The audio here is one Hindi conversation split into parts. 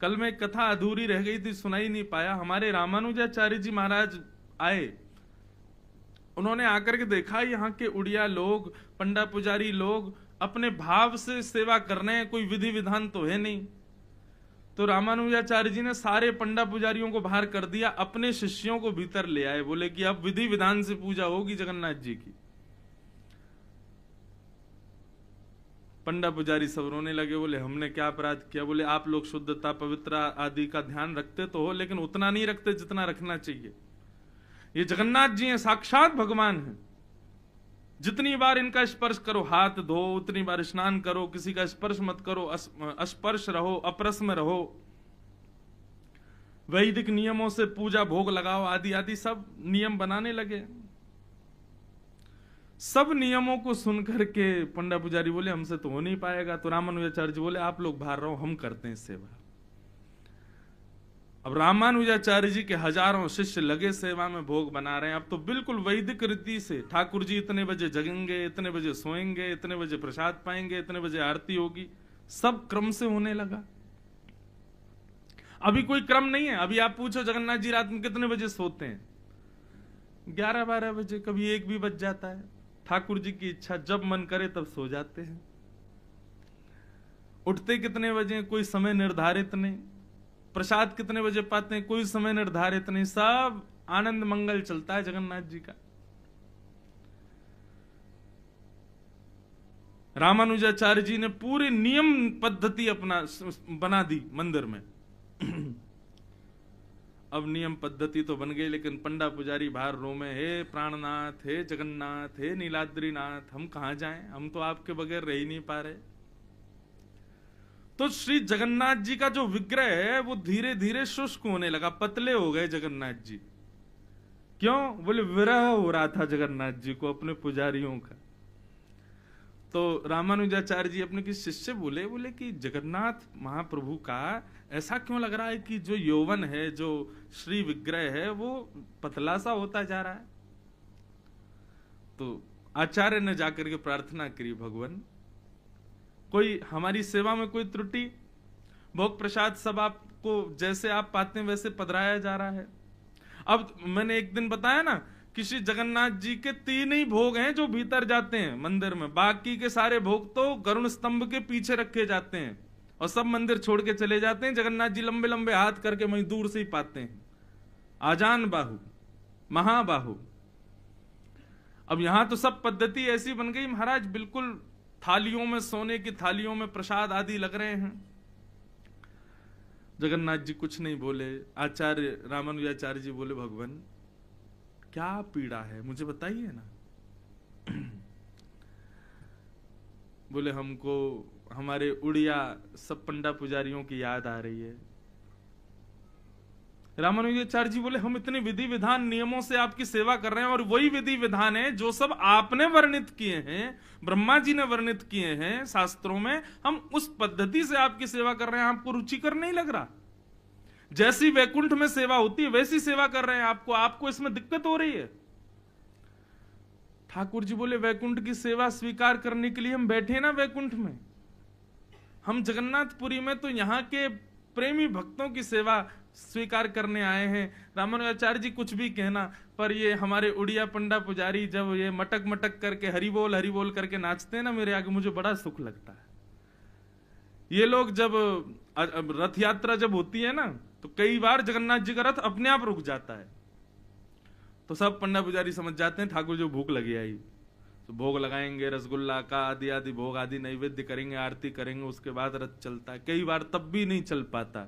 कल में एक कथा अधूरी रह गई थी, सुनाई नहीं पाया। हमारे रामानुजाचार्य जी महाराज आए, उन्होंने आकर के देखा यहाँ के उड़िया लोग, पंडा पुजारी लोग अपने भाव से सेवा कर रहे हैं, कोई विधि विधान तो है नहीं। तो रामानुजाचार्य जी ने सारे पंडा पुजारियों को बाहर कर दिया, अपने शिष्यों को भीतर ले आए, बोले कि अब विधि विधान से पूजा होगी जगन्नाथ जी की। पंडा पुजारी सब रोने लगे, बोले हमने क्या अपराध किया? बोले आप लोग शुद्धता पवित्रता आदि का ध्यान रखते तो हो, लेकिन उतना नहीं रखते जितना रखना चाहिए। ये जगन्नाथ जी हैं, साक्षात भगवान हैं। जितनी बार इनका स्पर्श करो, हाथ धो, उतनी बार स्नान करो, किसी का स्पर्श मत करो, अस्पर्श रहो, अप्रस्म रहो, वैदिक नियमों से पूजा भोग लगाओ, आदि आदि सब नियम बनाने लगे। सब नियमों को सुनकर के पंडा पुजारी बोले हमसे तो हो नहीं पाएगा। तो रामानुजाचार्य जी बोले आप लोग बाहर रहो, हम करते हैं सेवा। अब रामानुजाचार्य जी के हजारों शिष्य लगे सेवा में, भोग बना रहे हैं। अब तो बिल्कुल वैदिक रीति से ठाकुर जी इतने बजे जगेंगे, इतने बजे सोएंगे, इतने बजे प्रसाद पाएंगे, इतने बजे आरती होगी, सब क्रम से होने लगा। अभी कोई क्रम नहीं है। अभी आप पूछो जगन्नाथ जी रात में कितने बजे सोते हैं? 11-12 बजे, कभी 1 भी बज जाता है। ठाकुर जी की इच्छा, जब मन करे तब सो जाते हैं। उठते कितने बजे कोई समय निर्धारित नहीं, प्रसाद कितने बजे पाते हैं कोई समय निर्धारित नहीं, सब आनंद मंगल चलता है जगन्नाथ जी का। रामानुजाचार्य जी ने पूरी नियम पद्धति अपना बना दी मंदिर में। अब नियम पद्धति तो बन गई, लेकिन पंडा पुजारी बाहर रो में, हे प्राणनाथ, हे जगन्नाथ, हे नीलाद्रीनाथ, हम कहां जाएं, हम तो आपके बगैर रह ही नहीं पा रहे। तो श्री जगन्नाथ जी का जो विग्रह है वो धीरे धीरे शुष्क होने लगा, पतले हो गए जगन्नाथ जी। क्यों? बोले विरह हो रहा था जगन्नाथ जी को अपने पुजारियों का। तो रामानुजाचार्य जी अपने किसी शिष्य बोले कि जगन्नाथ महाप्रभु का ऐसा क्यों लग रहा है कि जो यौवन है, जो श्री विग्रह है, वो पतला सा होता जा रहा है। तो आचार्य ने जाकर के प्रार्थना करी, भगवान कोई हमारी सेवा में कोई त्रुटि, भोग प्रसाद सब आपको जैसे आप पाते हैं वैसे पधराया जा रहा है। अब मैंने एक दिन बताया ना कि श्री जगन्नाथ जी के 3 ही भोग हैं जो भीतर जाते हैं मंदिर में, बाकी के सारे भोग तो गरुण स्तंभ के पीछे रखे जाते हैं और सब मंदिर छोड़ के चले जाते हैं। जगन्नाथ जी लंबे लंबे हाथ करके वहीं दूर से ही पाते हैं, आजान बाहु, महाबाहु। अब यहां तो सब पद्धति ऐसी बन गई महाराज, बिल्कुल थालियों में, सोने की थालियों में प्रसाद आदि लग रहे हैं। जगन्नाथ जी कुछ नहीं बोले। आचार्य रामानुजाचार्य जी बोले भगवान क्या पीड़ा है मुझे बताइए ना। बोले हमको हमारे उड़िया सब पंडा पुजारियों की याद आ रही है। रामानुजाचार्य जी बोले हम इतने विधि विधान नियमों से आपकी सेवा कर रहे हैं, और वही विधि विधान है जो सब आपने वर्णित किए हैं, ब्रह्मा जी ने वर्णित किए हैं शास्त्रों में, हम उस पद्धति से आपकी सेवा कर रहे हैं। आपको रुचिकर नहीं लग रहा? जैसी वैकुंठ में सेवा होती है वैसी सेवा कर रहे हैं आपको इसमें दिक्कत हो रही है? ठाकुर जी बोले वैकुंठ की सेवा स्वीकार करने के लिए हम बैठे ना वैकुंठ में, हम जगन्नाथपुरी में तो यहाँ के प्रेमी भक्तों की सेवा स्वीकार करने आए हैं। रामानुजाचार्य जी कुछ भी कहना, पर ये हमारे उड़िया पंडा पुजारी जब ये मटक मटक करके हरि बोल करके नाचते हैं ना मेरे आगे, मुझे बड़ा सुख लगता है। ये लोग जब रथ यात्रा जब होती है ना, तो कई बार जगन्नाथ जी का रथ अपने आप रुक जाता है, तो सब पंडा पुजारी समझ जाते हैं ठाकुर जो भूख लगी आई, तो भोग लगाएंगे रसगुल्ला का, आदि आदि भोग आदि नैवेद्य करेंगे, आरती करेंगे, उसके बाद रथ चलता है। कई बार तब भी नहीं चल पाता,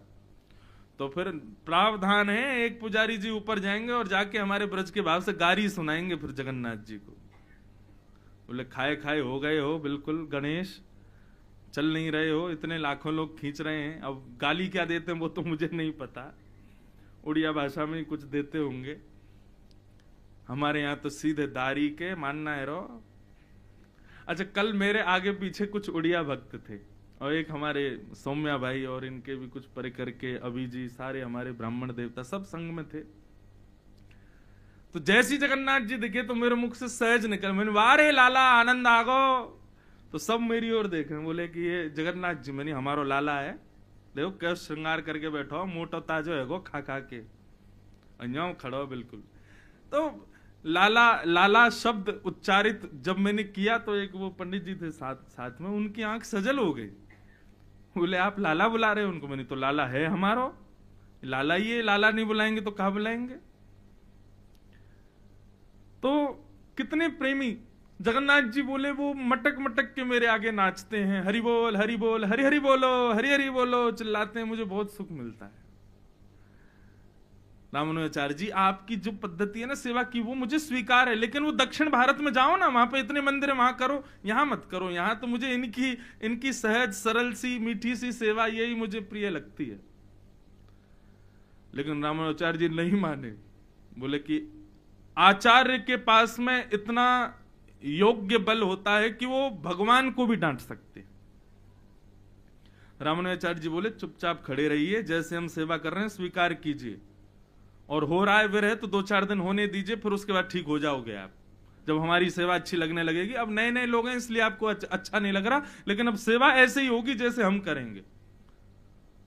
तो फिर प्रावधान है, एक पुजारी जी ऊपर जाएंगे और जाके हमारे ब्रज के भाव से गारी सुनाएंगे फिर जगन्नाथ जी को। बोले खाए खाए हो गए हो बिल्कुल गणेश, चल नहीं रहे हो, इतने लाखों लोग खींच रहे हैं, अब गाली क्या देते हैं वो तो मुझे नहीं पता, उड़िया भाषा में कुछ देते होंगे, हमारे यहाँ तो सीधे दारी के मानना है रो। अच्छा, कल मेरे आगे पीछे कुछ उड़िया भक्त थे, और एक हमारे सौम्या भाई और इनके भी कुछ परिकर के अभी जी, सारे हमारे ब्राह्मण देवता सब संग में थे। तो जैसी जगन्नाथ जी दिखे तो मेरे मुख से सहज निकल, मैंने वारे लाला आनंद आगो, तो सब मेरी ओर देख रहे, बोले कि ये जगन्नाथ जी, मैंने हमारो लाला है, देखो क्या श्रृंगार करके बैठो, मोटो ताजो है गो खा खा के, अन्याओ खड़ो बिल्कुल। तो लाला लाला शब्द उच्चारित जब मैंने किया तो एक वो पंडित जी थे साथ में, उनकी आंख सजल हो गई। बोले आप लाला बुला रहे हो उनको? मैंने तो लाला है हमारो, लाला ही है, लाला नहीं बुलाएंगे तो कहां बुलाएंगे। तो कितने प्रेमी जगन्नाथ जी बोले वो मटक मटक के मेरे आगे नाचते हैं, हरि बोल हरि बोल, हरि हरि बोलो, हरि हरि बोलो चिल्लाते हैं, मुझे बहुत सुख मिलता है। रामानुजाचार्य जी आपकी जो पद्धति है ना सेवा की वो मुझे स्वीकार है, लेकिन वो दक्षिण भारत में जाओ ना, वहां पे इतने मंदिर, वहां करो, यहां मत करो। यहां तो मुझे इनकी सहज सरल सी मीठी सी सेवा यही मुझे प्रिय लगती है। लेकिन रामानुजाचार्य जी नहीं माने, बोले कि आचार्य के पास में इतना योग्य बल होता है कि वो भगवान को भी डांट सकते। रामानुजाचार्य जी बोले चुपचाप खड़े रहिए, जैसे हम सेवा कर रहे हैं स्वीकार कीजिए, और हो रहा है विरह तो 2-4 दिन होने दीजिए, फिर उसके बाद ठीक हो जाओगे आप, जब हमारी सेवा अच्छी लगने लगेगी। अब नए नए लोग हैं इसलिए आपको अच्छा नहीं लग रहा, लेकिन अब सेवा ऐसे ही होगी जैसे हम करेंगे।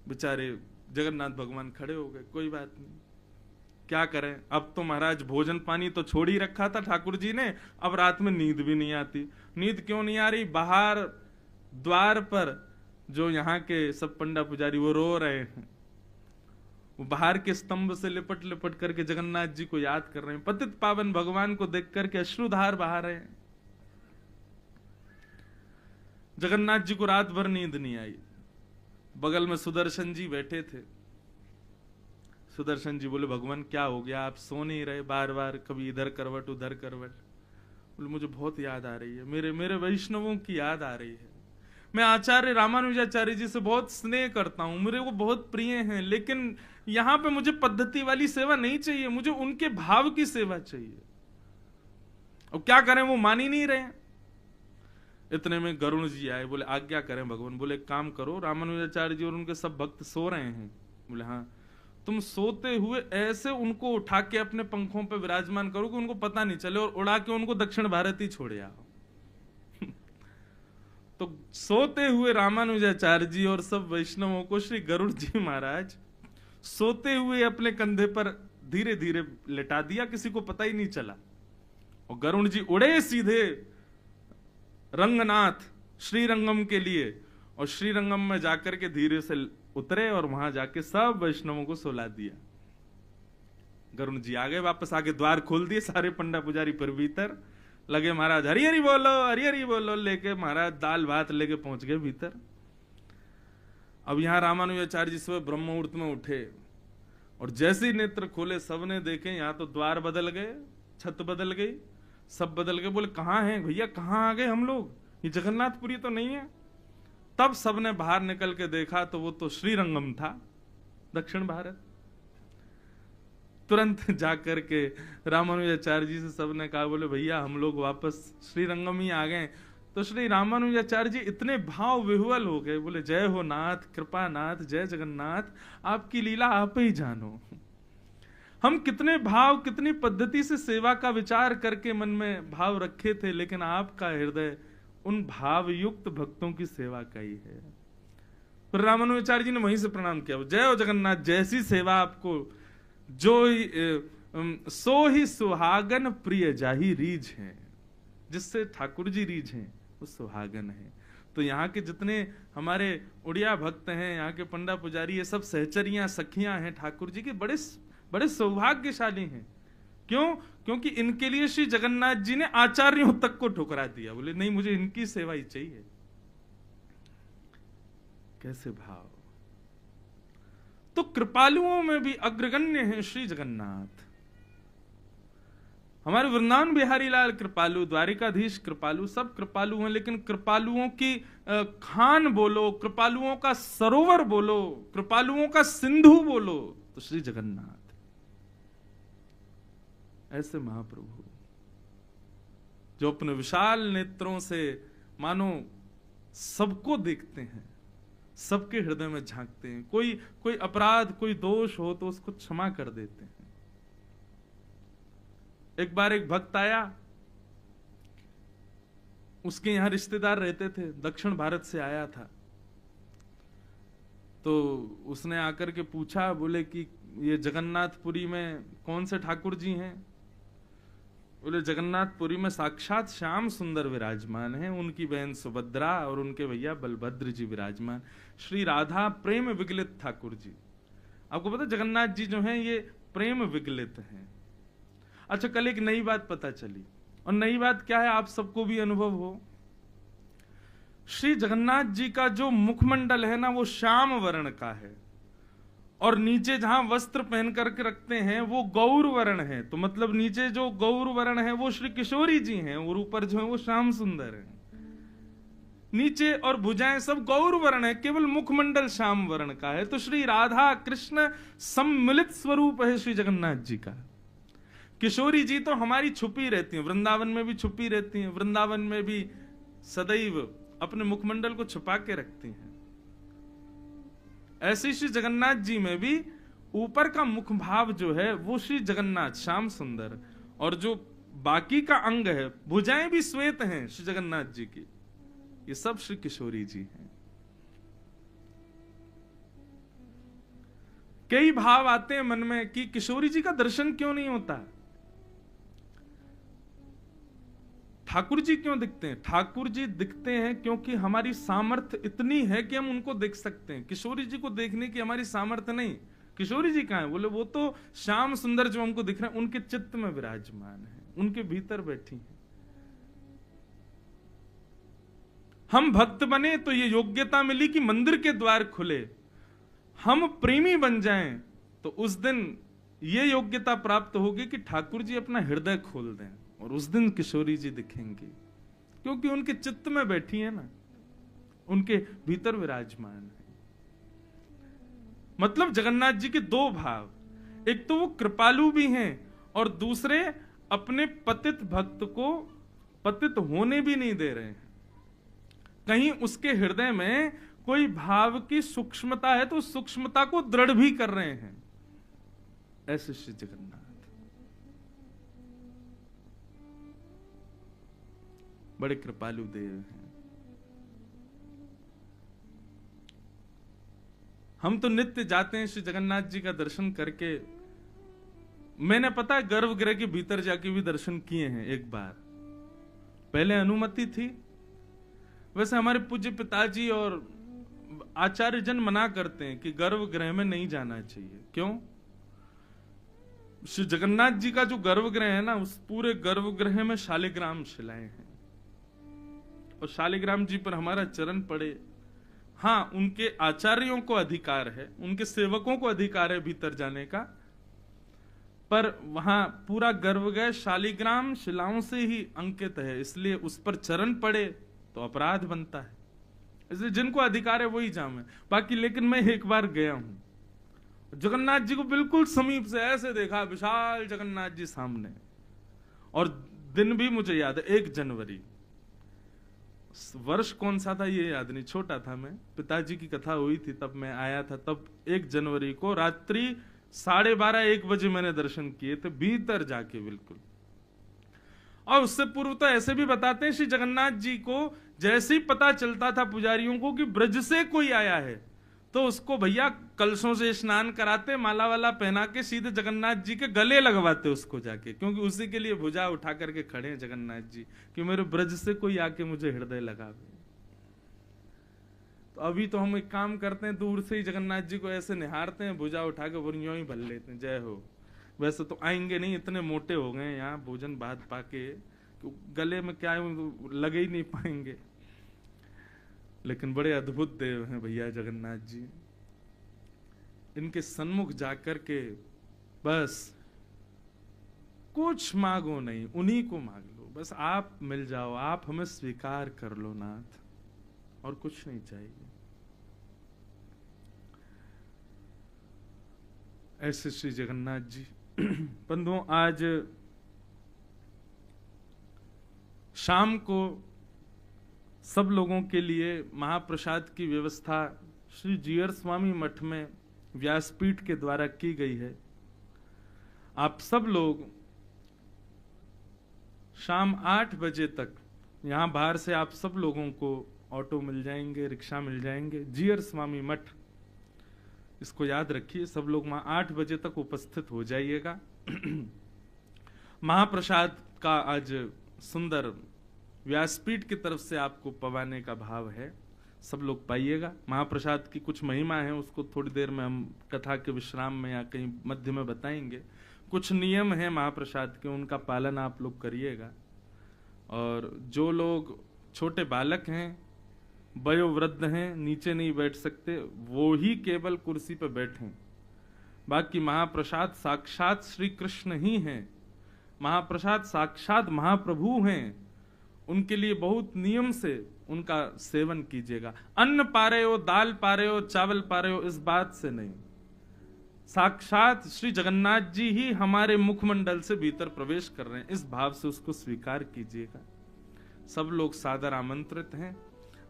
बेचारे जगन्नाथ भगवान खड़े हो गए, कोई बात नहीं, क्या करें, अब तो महाराज भोजन पानी तो छोड़ ही रखा था ठाकुर जी ने, अब रात में नींद भी नहीं आती। नींद क्यों नहीं आ रही? बाहर द्वार पर जो यहाँ के सब पंडा पुजारी वो रो रहे हैं, वो बाहर के स्तंभ से लिपट लिपट करके जगन्नाथ जी को याद कर रहे हैं, पतित पावन भगवान को देख करके अश्रुधार बहा रहे हैं। जगन्नाथ जी को रात भर नींद नहीं आई। बगल में सुदर्शन जी बैठे थे। सुदर्शन जी बोले भगवान क्या हो गया, आप सो नहीं रहे, बार बार कभी इधर करवट उधर करवट। बोले मुझे बहुत याद आ रही है, मेरे वैष्णवों की याद आ रही है। मैं आचार्य रामानुजाचार्य जी से बहुत स्नेह करता हूं, मेरे वो बहुत प्रिय हैं, लेकिन यहां पे मुझे पद्धति वाली सेवा नहीं चाहिए, मुझे उनके भाव की सेवा चाहिए। और क्या करें, वो मान ही नहीं रहे। इतने में गरुण जी आए, बोले आज्ञा करें भगवान। बोले काम करो, रामानुजाचार्य जी और उनके सब भक्त सो रहे हैं। बोले हाँ, तुम सोते हुए ऐसे उनको उठा के अपने पंखों पे विराजमान करो कि उनको पता नहीं चले, और उड़ा के उनको दक्षिण भारत ही छोड़े आओ। तो सोते हुए रामानुजाचार्य जी और सब वैष्णवों को श्री गरुड़ जी महाराज सोते हुए अपने कंधे पर धीरे धीरे लेटा दिया, किसी को पता ही नहीं चला। और गरुड़ जी उड़े सीधे रंगनाथ श्रीरंगम के लिए, और श्रीरंगम में जाकर के धीरे से उतरे और वहां जाके सब वैष्णवों को सुला दिया। गरुड़ जी आ गए, वापस आके द्वार खोल दिए, सारे पंडा पुजारी पर भीतर लगे, महाराज हरि हरि बोलो हरि हरि बोलो, लेके महाराज दाल भात लेके पहुंच गए भीतर। अब यहां रामानुजाचार्य जी सुबह ब्रह्म मुहूर्त में उठे, और जैसे ही नेत्र खोले सबने देखे यहां तो द्वार बदल गए, छत बदल गई, सब बदल गए। बोले कहां हैं भैया, कहां आ गए हम लोग, ये जगन्नाथपुरी तो नहीं है। तब सबने बाहर निकल के देखा तो वो तो श्रीरंगम था, दक्षिण भारत। तुरंत जाकर के रामानुजाचार्य जी से सबने कहा, बोले भैया हम लोग वापस श्रीरंगम ही आ गए। तो श्री रामानुजाचार्य जी इतने भाव विह्वल हो गए, बोले जय हो नाथ, कृपा नाथ, जय जगन्नाथ, आपकी लीला आप ही जानो। हम कितने भाव कितनी पद्धति से सेवा का विचार करके मन में भाव रखे थे, लेकिन आपका हृदय उन भाव युक्त भक्तों की सेवा का ही है। फिर रामानुजाचार्य जी ने वहीं से प्रणाम किया, जय हो जगन्नाथ, जैसी सेवा आपको, जो सो ही सुहागन प्रिय जाही रीझ है, जिससे ठाकुर जी रीझ हैं वो सुहागन है। तो यहाँ के जितने हमारे उड़िया भक्त हैं, यहाँ के पंडा पुजारी, ये सब सहचरियां सखियां हैं ठाकुर जी के, बड़े बड़े सौभाग्यशाली हैं। क्यों? क्योंकि इनके लिए श्री जगन्नाथ जी ने आचार्यों तक को ठुकरा दिया। बोले नहीं, मुझे इनकी सेवा ही चाहिए। कैसे भाव! तो कृपालुओं में भी अग्रगण्य हैं श्री जगन्नाथ। हमारे वृंदावन बिहारी लाल कृपालु, द्वारिकाधीश कृपालु, सब कृपालु हैं, लेकिन कृपालुओं की खान बोलो, कृपालुओं का सरोवर बोलो, कृपालुओं का सिंधु बोलो तो श्री जगन्नाथ। ऐसे महाप्रभु जो अपने विशाल नेत्रों से मानो सबको देखते हैं, सबके हृदय में झांकते हैं, कोई अपराध कोई दोष हो तो उसको क्षमा कर देते हैं। एक बार एक भक्त आया, उसके यहां रिश्तेदार रहते थे, दक्षिण भारत से आया था। तो उसने आकर के पूछा, बोले कि ये जगन्नाथपुरी में कौन से ठाकुर जी हैं? बोले जगन्नाथपुरी में साक्षात श्याम सुंदर विराजमान हैं, उनकी बहन सुभद्रा और उनके भैया बलभद्र जी विराजमान, श्री राधा प्रेम विगलित ठाकुर जी। आपको पता जगन्नाथ जी जो हैं ये प्रेम विगलित हैं। अच्छा, कल एक नई बात पता चली, और नई बात क्या है आप सबको भी अनुभव हो। श्री जगन्नाथ जी का जो मुखमंडल है ना वो श्याम वर्ण का है, और नीचे जहां वस्त्र पहन करके रखते हैं वो गौर वर्ण है। तो मतलब नीचे जो गौर वर्ण है वो श्री किशोरी जी हैं, और ऊपर जो है वो श्याम सुंदर है। नीचे और भुजाएं सब गौर वर्ण है, केवल मुखमंडल श्याम वर्ण का है। तो श्री राधा कृष्ण सम्मिलित स्वरूप है श्री जगन्नाथ जी का। किशोरी जी तो हमारी छुपी रहती हैं, वृंदावन में भी छुपी रहती हैं, वृंदावन में भी सदैव अपने मुखमंडल को छुपा के रखती हैं। ऐसे श्री जगन्नाथ जी में भी ऊपर का मुख भाव जो है वो श्री जगन्नाथ श्याम सुंदर, और जो बाकी का अंग है भुजाएं भी श्वेत हैं श्री जगन्नाथ जी की, ये सब श्री किशोरी जी हैं। कई भाव आते हैं मन में कि किशोरी जी का दर्शन क्यों नहीं होता, ठाकुर जी क्यों दिखते हैं? ठाकुर जी दिखते हैं क्योंकि हमारी सामर्थ्य इतनी है कि हम उनको देख सकते हैं। किशोरी जी को देखने की हमारी सामर्थ्य नहीं। किशोरी जी कहां है? बोले वो तो श्याम सुंदर जो हमको दिख रहे हैं उनके चित्त में विराजमान है, उनके भीतर बैठी हैं। हम भक्त बने तो ये योग्यता मिली कि मंदिर के द्वार खुले, हम प्रेमी बन जाएं तो उस दिन ये योग्यता प्राप्त होगी कि ठाकुर जी अपना हृदय खोल दें, और उस दिन किशोरी जी दिखेंगी, क्योंकि उनके चित्त में बैठी है ना, उनके भीतर विराजमान है। मतलब जगन्नाथ जी के दो भाव, एक तो वो कृपालु भी हैं और दूसरे अपने पतित भक्त को पतित होने भी नहीं दे रहे हैं। कहीं उसके हृदय में कोई भाव की सूक्ष्मता है तो उस सूक्ष्मता को दृढ़ भी कर रहे हैं। ऐसे श्री जगन्नाथ बड़े कृपालु देव हैं। हम तो नित्य जाते हैं श्री जगन्नाथ जी का दर्शन करके। मैंने पता है गर्भगृह के भीतर जाके भी दर्शन किए हैं एक बार, पहले अनुमति थी। वैसे हमारे पूज्य पिताजी और आचार्य जन मना करते हैं कि गर्भगृह में नहीं जाना चाहिए। क्यों? श्री जगन्नाथ जी का जो गर्भगृह है ना, उस पूरे गर्भगृह में शालिग्राम शिलाएं हैं, और शालिग्राम जी पर हमारा चरण पड़े। हाँ, उनके आचार्यों को अधिकार है, उनके सेवकों को अधिकार है भीतर जाने का, पर वहां पूरा गर्भगृह शालिग्राम शिलाओं से ही अंकित है, इसलिए उस पर चरण पड़े तो अपराध बनता है। इसलिए जिनको अधिकार है वही जामे। बाकी लेकिन मैं एक बार गया हूं, जगन्नाथ जी को बिल्कुल समीप से ऐसे देखा, विशाल जगन्नाथ जी सामने, और दिन भी मुझे याद है 1 जनवरी। वर्ष कौन सा था ये याद नहीं, छोटा था मैं, पिताजी की कथा हुई थी तब मैं आया था। तब 1 जनवरी को रात्रि 12:30-1 बजे मैंने दर्शन किए थे भीतर जाके बिल्कुल। और उससे पूर्व तो ऐसे भी बताते हैं श्री जगन्नाथ जी को जैसे ही पता चलता था पुजारियों को कि ब्रज से कोई आया है, तो उसको भैया कलशों से स्नान कराते, माला वाला पहना के सीधे जगन्नाथ जी के गले लगवाते उसको जाके, क्योंकि उसी के लिए भुजा उठा करके खड़े हैं जगन्नाथ जी कि मेरे ब्रज से कोई आके मुझे हृदय लगावे। तो अभी तो हम एक काम करते हैं, दूर से ही जगन्नाथ जी को ऐसे निहारते हैं, भुजा उठा के बुनियों ही भर लेते हैं, जय हो। वैसे तो आएंगे नहीं, इतने मोटे हो गए यहाँ भोजन भात पाके, गले में क्या लगे ही नहीं पाएंगे। लेकिन बड़े अद्भुत देव हैं भैया जगन्नाथ जी। इनके सन्मुख जाकर के बस कुछ मांगो नहीं, उन्हीं को मांग लो, बस आप मिल जाओ, आप हमें स्वीकार कर लो नाथ, और कुछ नहीं चाहिए। ऐसे श्री जगन्नाथ जी। बंधुओं, आज शाम को सब लोगों के लिए महाप्रसाद की व्यवस्था श्री जीयर स्वामी मठ में व्यासपीठ के द्वारा की गई है। आप सब लोग शाम 8 बजे तक यहां बाहर से आप सब लोगों को ऑटो मिल जाएंगे, रिक्शा मिल जाएंगे। जीयर स्वामी मठ इसको याद रखिए, सब लोग वहां 8 बजे तक उपस्थित हो जाइएगा। महाप्रसाद का आज सुंदर व्यासपीठ की तरफ से आपको पवाने का भाव है, सब लोग पाइएगा। महाप्रसाद की कुछ महिमा है, उसको थोड़ी देर में हम कथा के विश्राम में या कहीं मध्य में बताएंगे। कुछ नियम है महाप्रसाद के, उनका पालन आप लोग करिएगा। और जो लोग छोटे बालक हैं, वयोवृद्ध हैं, नीचे नहीं बैठ सकते, वो ही केवल कुर्सी पर बैठें। बाकी महाप्रसाद साक्षात श्री कृष्ण ही हैं, महाप्रसाद साक्षात महाप्रभु हैं, उनके लिए बहुत नियम से उनका सेवन कीजिएगा। अन्न पा रहे हो, दाल पा रहे हो, चावल पा रहे हो, इस बात से नहीं, साक्षात श्री जगन्नाथ जी ही हमारे मुखमंडल से भीतर प्रवेश कर रहे हैं, इस भाव से उसको स्वीकार कीजिएगा। सब लोग सादर आमंत्रित हैं।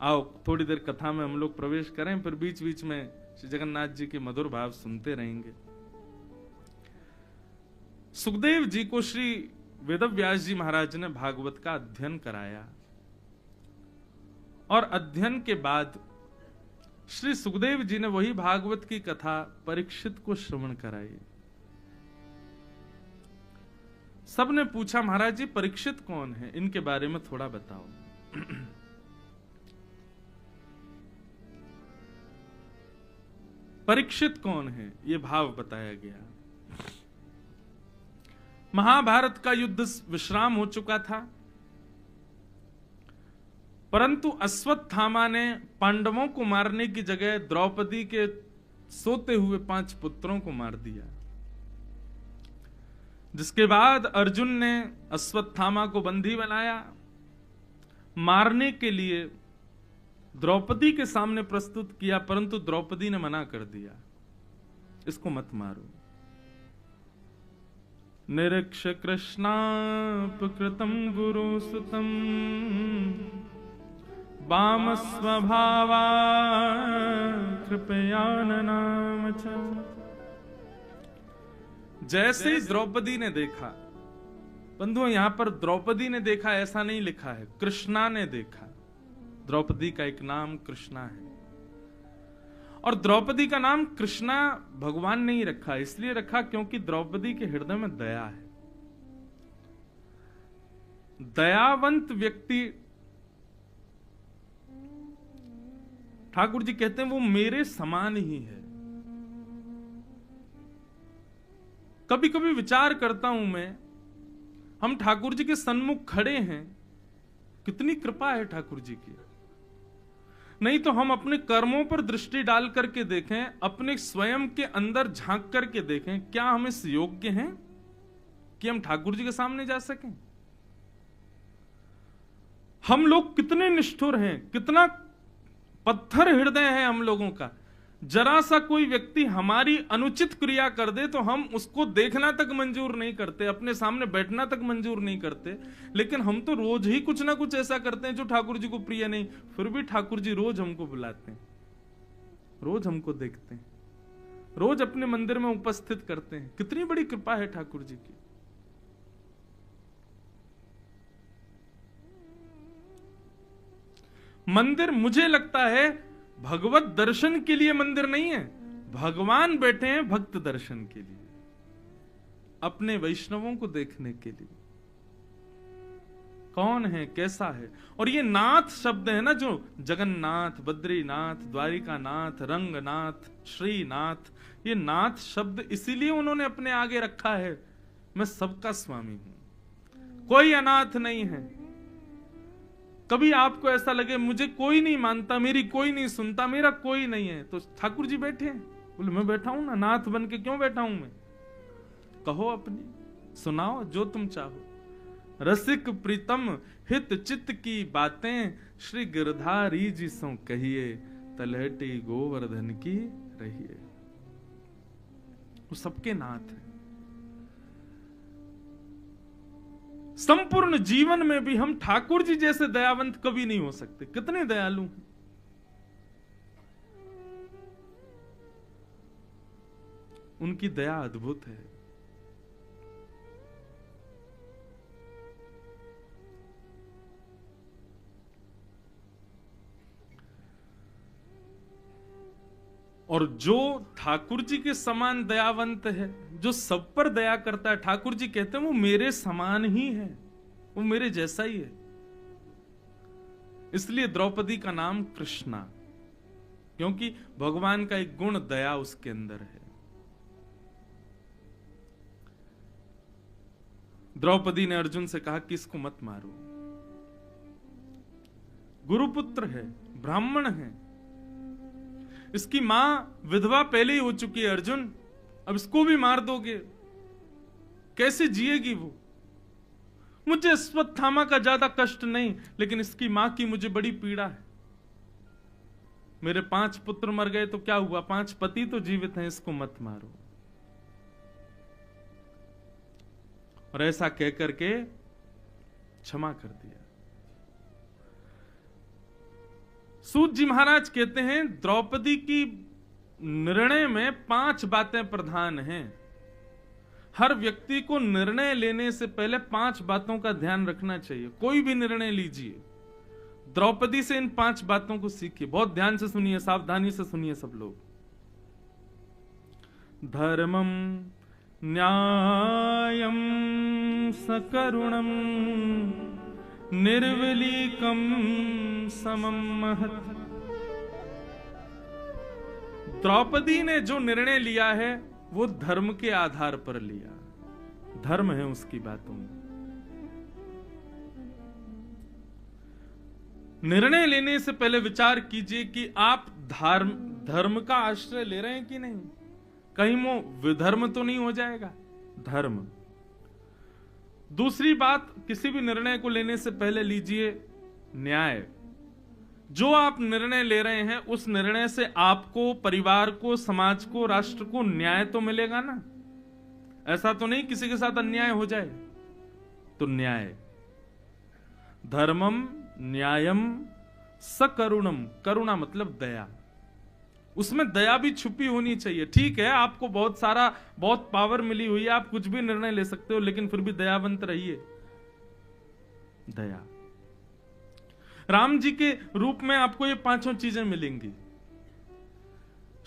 आओ थोड़ी देर कथा में हम लोग प्रवेश करें, फिर बीच बीच में श्री जगन्नाथ जी के मधुर भाव सुनते रहेंगे। सुखदेव जी को श्री वेदव्यास जी महाराज ने भागवत का अध्ययन कराया, और अध्ययन के बाद श्री सुखदेव जी ने वही भागवत की कथा परीक्षित को श्रवण कराई। सबने पूछा, महाराज जी परीक्षित कौन है, इनके बारे में थोड़ा बताओ। परीक्षित कौन है, ये भाव बताया गया। महाभारत का युद्ध विश्राम हो चुका था, परंतु अश्वत्थामा ने पांडवों को मारने की जगह द्रौपदी के सोते हुए 5 पुत्रों को मार दिया। जिसके बाद अर्जुन ने अश्वत्थामा को बंदी बनाया, मारने के लिए द्रौपदी के सामने प्रस्तुत किया, परंतु द्रौपदी ने मना कर दिया, इसको मत मारो। निरीक्ष कृष्णापकृतं गुरुसुतं वाम स्वभावा कृपयाननाम च। जैसे ही द्रौपदी ने देखा, बंधुओं यहां पर द्रौपदी ने देखा ऐसा नहीं लिखा है, कृष्णा ने देखा। द्रौपदी का एक नाम कृष्णा है, और द्रौपदी का नाम कृष्णा भगवान ने ही रखा, इसलिए रखा क्योंकि द्रौपदी के हृदय में दया है। दयावंत व्यक्ति, ठाकुर जी कहते हैं, वो मेरे समान ही है। कभी कभी विचार करता हूं मैं, हम ठाकुर जी के सन्मुख खड़े हैं, कितनी कृपा है ठाकुर जी की। नहीं तो हम अपने कर्मों पर दृष्टि डाल करके देखें, अपने स्वयं के अंदर झांक करके देखें, क्या हम इस योग्य हैं कि हम ठाकुर जी के सामने जा सकें। हम लोग कितने निष्ठुर हैं, कितना पत्थर हृदय है हम लोगों का। जरा सा कोई व्यक्ति हमारी अनुचित क्रिया कर दे तो हम उसको देखना तक मंजूर नहीं करते, अपने सामने बैठना तक मंजूर नहीं करते। लेकिन हम तो रोज ही कुछ ना कुछ ऐसा करते हैं जो ठाकुर जी को प्रिय नहीं, फिर भी ठाकुर जी रोज हमको बुलाते हैं, रोज हमको देखते हैं, रोज अपने मंदिर में उपस्थित करते हैं। कितनी बड़ी कृपा है ठाकुर जी की। मंदिर मुझे लगता है भगवत दर्शन के लिए मंदिर नहीं है, भगवान बैठे हैं भक्त दर्शन के लिए, अपने वैष्णवों को देखने के लिए। कौन है, कैसा है। और ये नाथ शब्द है ना, जो जगन्नाथ, बद्रीनाथ, द्वारिकानाथ, रंगनाथ, श्रीनाथ, ये नाथ शब्द इसीलिए उन्होंने अपने आगे रखा है। मैं सबका स्वामी हूं, कोई अनाथ नहीं है। कभी आपको ऐसा लगे मुझे कोई नहीं मानता, मेरी कोई नहीं सुनता, मेरा कोई नहीं है, तो ठाकुर जी बैठे हैं। बोले मैं बैठा हूं ना, नाथ बन के क्यों बैठा हूं मैं। कहो अपनी, सुनाओ जो तुम चाहो। रसिक प्रीतम हित चित्त की बातें, श्री गिरधारी जी सो कहिए, तलहटी गोवर्धन की रहिए। वो सबके नाथ है। संपूर्ण जीवन में भी हम ठाकुर जी जैसे दयावंत कभी नहीं हो सकते। कितने दयालु हैं। उनकी दया अद्भुत है। और जो ठाकुर जी के समान दयावंत है, जो सब पर दया करता है, ठाकुर जी कहते हैं वो मेरे समान ही है, वो मेरे जैसा ही है। इसलिए द्रौपदी का नाम कृष्णा, क्योंकि भगवान का एक गुण दया उसके अंदर है। द्रौपदी ने अर्जुन से कहा कि इसको मत मारो, गुरुपुत्र है, ब्राह्मण है, इसकी मां विधवा पहले ही हो चुकी है अर्जुन, अब इसको भी मार दोगे, कैसे जिएगी वो? मुझे अश्वत्थामा का ज्यादा कष्ट नहीं, लेकिन इसकी मां की मुझे बड़ी पीड़ा है। मेरे 5 पुत्र मर गए तो क्या हुआ, 5 पति तो जीवित हैं, इसको मत मारो। और ऐसा कह करके क्षमा कर दिया। सूत जी महाराज कहते हैं द्रौपदी की निर्णय में 5 बातें प्रधान हैं। हर व्यक्ति को निर्णय लेने से पहले 5 बातों का ध्यान रखना चाहिए। कोई भी निर्णय लीजिए, द्रौपदी से इन 5 बातों को सीखिए। बहुत ध्यान से सुनिए, सावधानी से सुनिए सब लोग। धर्मम न्यायम सकरुणम निर्विलीकम समम महत्। द्रौपदी ने जो निर्णय लिया है वो धर्म के आधार पर लिया, धर्म है उसकी बातों में। निर्णय लेने से पहले विचार कीजिए कि आप धर्म का आश्रय ले रहे हैं कि नहीं, कहीं वो विधर्म तो नहीं हो जाएगा। धर्म। दूसरी बात, किसी भी निर्णय को लेने से पहले लीजिए न्याय। जो आप निर्णय ले रहे हैं उस निर्णय से आपको, परिवार को, समाज को, राष्ट्र को न्याय तो मिलेगा ना। ऐसा तो नहीं किसी के साथ अन्याय हो जाए। तो न्याय, धर्मम न्यायम सकरुणम, करुणा मतलब दया। उसमें दया भी छुपी होनी चाहिए। ठीक है, आपको बहुत पावर मिली हुई है, आप कुछ भी निर्णय ले सकते हो, लेकिन फिर भी दयावंत रहिए। दया। राम जी के रूप में आपको ये 5 चीजें मिलेंगी।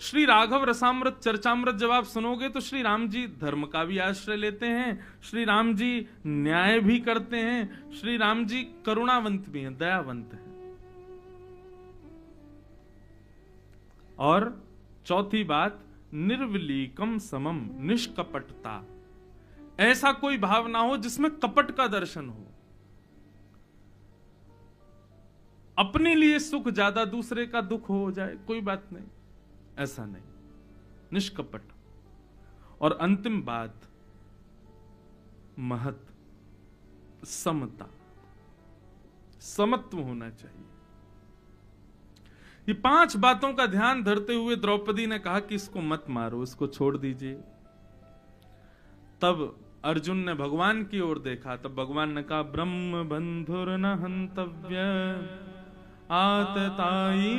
श्री राघव रसामृत चर्चामृत जब आप सुनोगे तो श्री राम जी धर्म का भी आश्रय लेते हैं, श्री राम जी न्याय भी करते हैं, श्री राम जी करुणावंत भी हैं, दयावंत हैं। और चौथी बात, निर्विलीकम समम, निष्कपटता। ऐसा कोई भाव ना हो जिसमें कपट का दर्शन हो। अपने लिए सुख ज्यादा, दूसरे का दुख हो जाए, कोई बात नहीं, ऐसा नहीं, निष्कपट। और अंतिम बात, महत, समता, समत्व होना चाहिए। ये 5 बातों का ध्यान धरते हुए द्रौपदी ने कहा कि इसको मत मारो, इसको छोड़ दीजिए। तब अर्जुन ने भगवान की ओर देखा, तब भगवान ने कहा ब्रह्म बंधुर न हंतव्य आतताई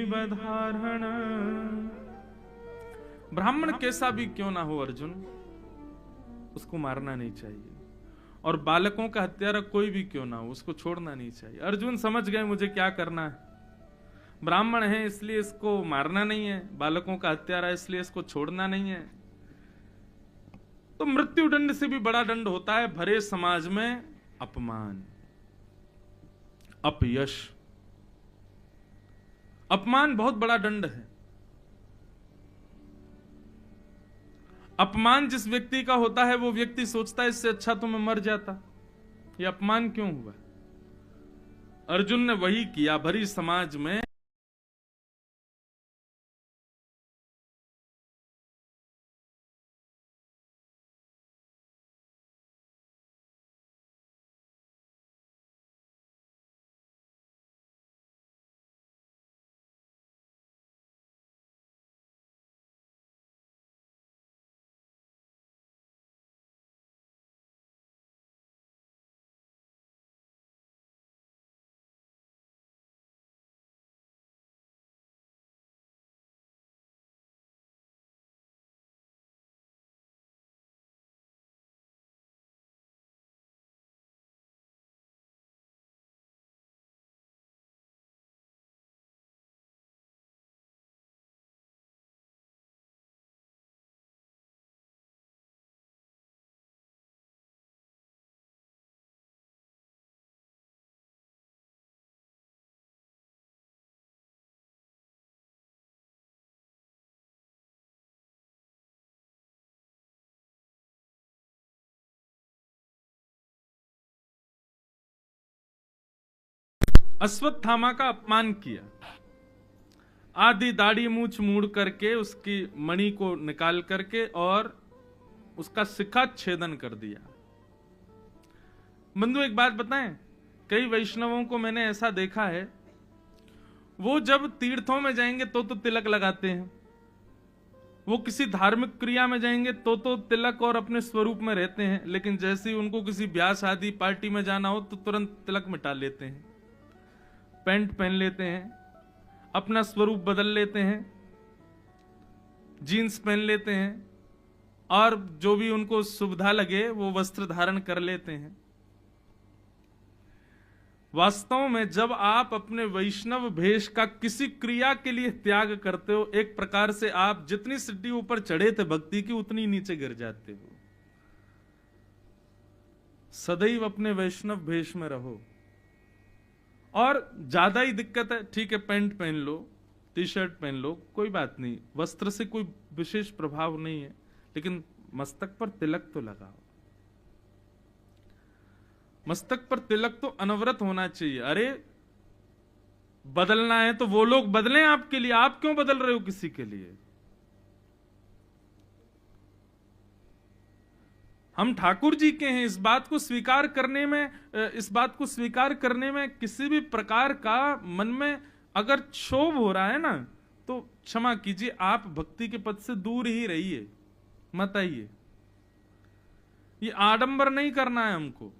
बधारण। ब्राह्मण कैसा भी क्यों ना हो अर्जुन, उसको मारना नहीं चाहिए। और बालकों का हत्यारा कोई भी क्यों ना हो, उसको छोड़ना नहीं चाहिए। अर्जुन समझ गए मुझे क्या करना है। ब्राह्मण है इसलिए इसको मारना नहीं है, बालकों का हत्यारा इसलिए इसको छोड़ना नहीं है। तो मृत्यु दंड से भी बड़ा दंड होता है भरे समाज में अपमान, अपयश। अपमान बहुत बड़ा दंड है। अपमान जिस व्यक्ति का होता है वो व्यक्ति सोचता है इससे अच्छा तो मैं मर जाता, ये अपमान क्यों हुआ। अर्जुन ने वही किया भरी समाज में। अश्वत्थामा का अपमान किया, आधी दाढ़ी मूछ मूड़ करके उसकी मणि को निकाल करके और उसका शिखा छेदन कर दिया। बंधु एक बात बताएं, कई वैष्णवों को मैंने ऐसा देखा है, वो जब तीर्थों में जाएंगे तो तिलक लगाते हैं, वो किसी धार्मिक क्रिया में जाएंगे तो तिलक और अपने स्वरूप में रहते हैं, लेकिन जैसे ही उनको किसी ब्याह शादी पार्टी में जाना हो तो तुरंत तिलक मिटा लेते हैं, पैंट पहन लेते हैं, अपना स्वरूप बदल लेते हैं, जीन्स पहन लेते हैं और जो भी उनको सुविधा लगे वो वस्त्र धारण कर लेते हैं। वास्तव में जब आप अपने वैष्णव भेष का किसी क्रिया के लिए त्याग करते हो, एक प्रकार से आप जितनी सीढ़ी ऊपर चढ़े थे भक्ति की उतनी नीचे गिर जाते हो। सदैव अपने वैष्णव भेष में रहो। और ज्यादा ही दिक्कत है, ठीक है पैंट पहन लो, टी शर्ट पहन लो, कोई बात नहीं, वस्त्र से कोई विशेष प्रभाव नहीं है, लेकिन मस्तक पर तिलक तो लगाओ। मस्तक पर तिलक तो अनवरत होना चाहिए। अरे बदलना है तो वो लोग बदलें आपके लिए, आप क्यों बदल रहे हो किसी के लिए? हम ठाकुर जी के हैं, इस बात को स्वीकार करने में किसी भी प्रकार का मन में अगर क्षोभ हो रहा है ना, तो क्षमा कीजिए, आप भक्ति के पद से दूर ही रहिए, मत आइए। ये आडंबर नहीं करना है हमको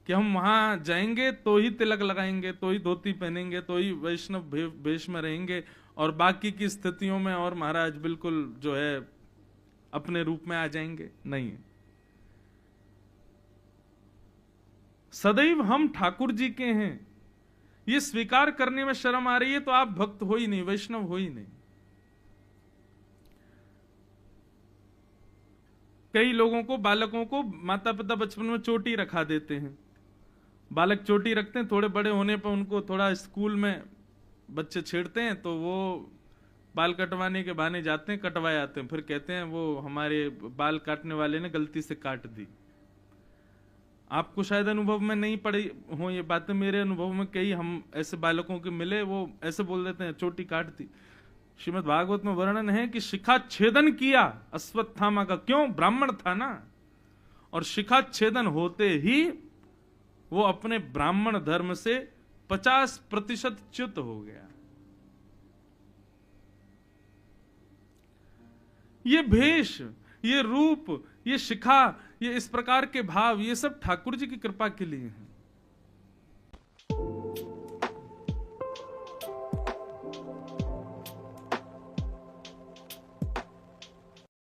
कि हम वहां जाएंगे तो ही तिलक लगाएंगे, तो ही धोती पहनेंगे, तो ही वैष्णव वेश में रहेंगे और बाकी की स्थितियों में और महाराज बिल्कुल जो है अपने रूप में आ जाएंगे। नहीं, सदैव हम ठाकुर जी के हैं, ये स्वीकार करने में शर्म आ रही है तो आप भक्त हो ही नहीं, वैष्णव हो ही नहीं। कई लोगों को, बालकों को माता पिता बचपन में चोटी रखा देते हैं, बालक चोटी रखते हैं, थोड़े बड़े होने पर उनको थोड़ा स्कूल में बच्चे छेड़ते हैं तो वो बाल कटवाने के बहाने जाते हैं, कटवाए आते हैं, फिर कहते हैं वो हमारे बाल काटने वाले ने गलती से काट दी। आपको शायद अनुभव में नहीं पड़ी हो ये बातें, मेरे अनुभव में कई हम ऐसे बालकों के मिले, वो ऐसे बोल देते हैं चोटी काट दी। श्रीमद् भागवत में वर्णन है कि शिखा छेदन किया अश्वत्थामा का, क्यों? ब्राह्मण था ना, और शिखा छेदन होते ही वो अपने ब्राह्मण धर्म से 50% च्युत हो गया। ये भेष, ये रूप, ये शिखा, ये इस प्रकार के भाव, ये सब ठाकुर जी की कृपा के लिए हैं।